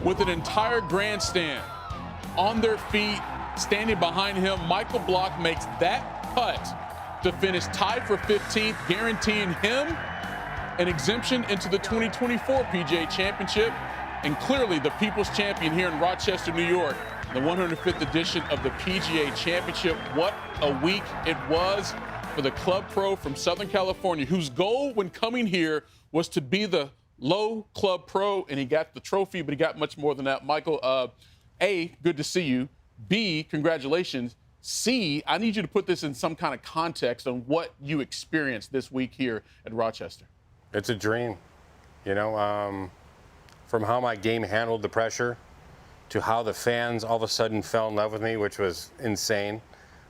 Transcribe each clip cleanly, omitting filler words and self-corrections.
with an entire grandstand on their feet, standing behind him. Michael Block makes that putt to finish tied for 15th, guaranteeing him an exemption into the 2024 PGA Championship, and clearly the people's champion here in Rochester, New York, the 105th edition of the PGA Championship. What a week it was for the club pro from Southern California, whose goal when coming here was to be the low club pro, and he got the trophy, but he got much more than that. Michael, A, good to see you. B, congratulations. C, I need you to put this in some kind of context on what you experienced this week here at Rochester. It's a dream, you know, from how my game handled the pressure to how the fans all of a sudden fell in love with me, which was insane.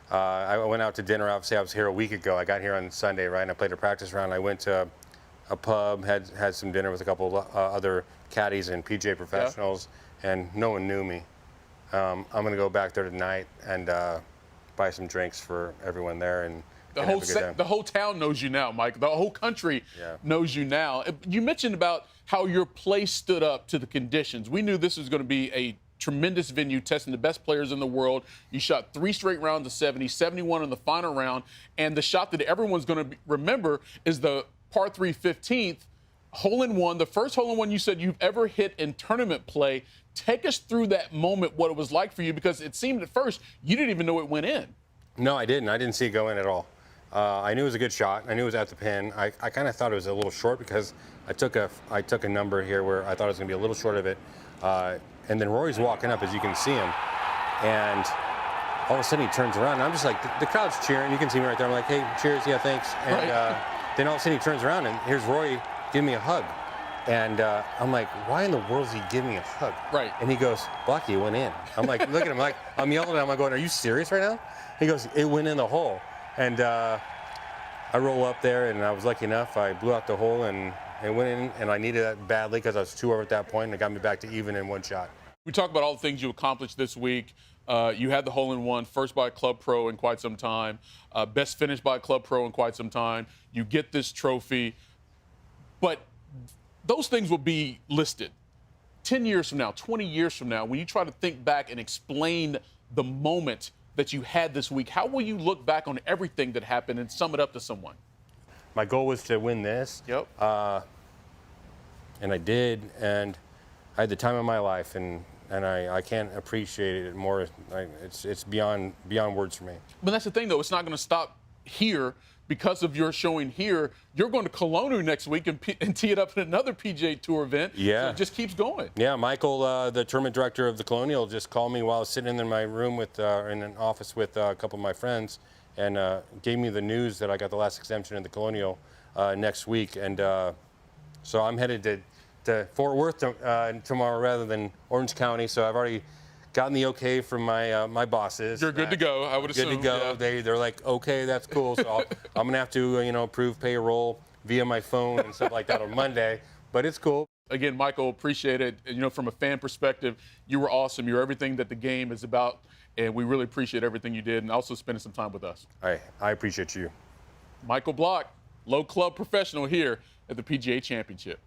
I went out to dinner. Obviously, I was here a week ago. I got here on Sunday, right, and I played a practice round. I went to a pub, had some dinner with a couple other caddies and PGA professionals, and no one knew me. I'm going to go back there tonight and buy some drinks for everyone there. And the whole town knows you now, Mike. The whole country knows you now. You mentioned about how your play stood up to the conditions. We knew this was going to be a tremendous venue, testing the best players in the world. You shot 3 straight rounds of 70, 71 in the final round, and the shot that everyone's going to remember is the par 3 15th hole-in-one, the first hole-in-one you said you've ever hit in tournament play. Take us through that moment, what it was like for you, because it seemed at first you didn't even know it went in. No, I didn't. I didn't see it go in at all. I knew it was a good shot. I knew it was at the pin. I kind of thought it was a little short because I took a number here where I thought it was going to be a little short of it. And then Rory's walking up, as you can see him. And all of a sudden he turns around, and I'm just like, the crowd's cheering. You can see me right there. I'm like, hey, cheers, yeah, thanks. And then all of a sudden he turns around, and here's Rory giving me a hug. And I'm like, why in the world is he giving me a hug? Right. And he goes, Blocky, it went in. I'm like, look at him. Like, I'm yelling at him. I'm going, are you serious right now? He goes, it went in the hole. And I roll up there, and I was lucky enough. I blew out the hole, and it went in, and I needed that badly because I was 2 over at that point, and it got me back to even in 1 shot. We talk about all the things you accomplished this week. You had the hole-in-one, first by a club pro in quite some time, best finish by a club pro in quite some time. You get this trophy, but those things will be listed 10 years from now, 20 years from now. When you try to think back and explain the moment that you had this week, how will you look back on everything that happened and sum it up to someone? My goal was to win this. Yep. And I did, and I had the time of my life, and I can't appreciate it more. It's beyond words for me. But that's the thing, though. It's not going to stop here because of your showing here. You're going to Kelowna next week and tee it up in another PGA Tour event. Yeah. So it just keeps going. Yeah, Michael, the tournament director of the Colonial, just called me while I was sitting in my room with, in an office with a couple of my friends, and gave me the news that I got the last exemption in the Colonial next week. And so I'm headed to Fort Worth tomorrow rather than Orange County. So I've already gotten the okay from my bosses. You're good to go, I would assume. Good to go. Yeah. They're like, okay, that's cool. So I'm gonna have to approve payroll via my phone and stuff like that on Monday. But it's cool. Again, Michael, appreciate it. From a fan perspective, you were awesome. You're everything that the game is about, and we really appreciate everything you did, and also spending some time with us. I appreciate you. Michael Block, low club professional here at the PGA Championship.